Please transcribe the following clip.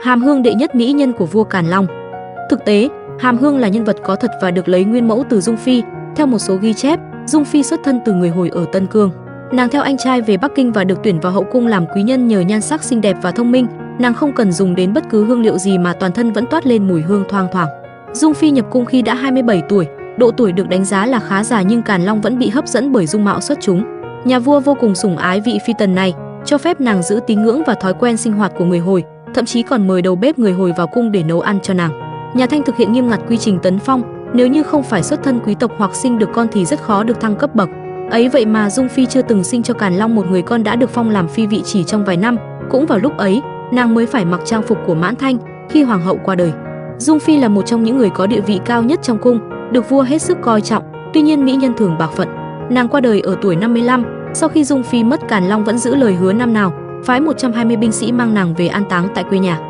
Hàm Hương đệ nhất mỹ nhân của vua Càn Long. Thực tế, Hàm Hương là nhân vật có thật và được lấy nguyên mẫu từ Dung Phi. Theo một số ghi chép, Dung Phi xuất thân từ người Hồi ở Tân Cương. Nàng theo anh trai về Bắc Kinh và được tuyển vào hậu cung làm quý nhân nhờ nhan sắc xinh đẹp và thông minh. Nàng không cần dùng đến bất cứ hương liệu gì mà toàn thân vẫn toát lên mùi hương thoang thoảng. Dung Phi nhập cung khi đã 27 tuổi, độ tuổi được đánh giá là khá già, nhưng Càn Long vẫn bị hấp dẫn bởi dung mạo xuất chúng. Nhà vua vô cùng sủng ái vị phi tần này, cho phép nàng giữ tín ngưỡng và thói quen sinh hoạt của người Hồi, thậm chí còn mời đầu bếp người Hồi vào cung để nấu ăn cho nàng. Nhà Thanh thực hiện nghiêm ngặt quy trình tấn phong, nếu như không phải xuất thân quý tộc hoặc sinh được con thì rất khó được thăng cấp bậc. Ấy vậy mà Dung Phi chưa từng sinh cho Càn Long một người con đã được phong làm phi vị chỉ trong vài năm. Cũng vào lúc ấy, nàng mới phải mặc trang phục của Mãn Thanh khi hoàng hậu qua đời. Dung Phi là một trong những người có địa vị cao nhất trong cung, được vua hết sức coi trọng. Tuy nhiên mỹ nhân thường bạc phận. Nàng qua đời ở tuổi 55. Sau khi Dung Phi mất, Càn Long vẫn giữ lời hứa năm nào, phái 120 binh sĩ mang nàng về an táng tại quê nhà.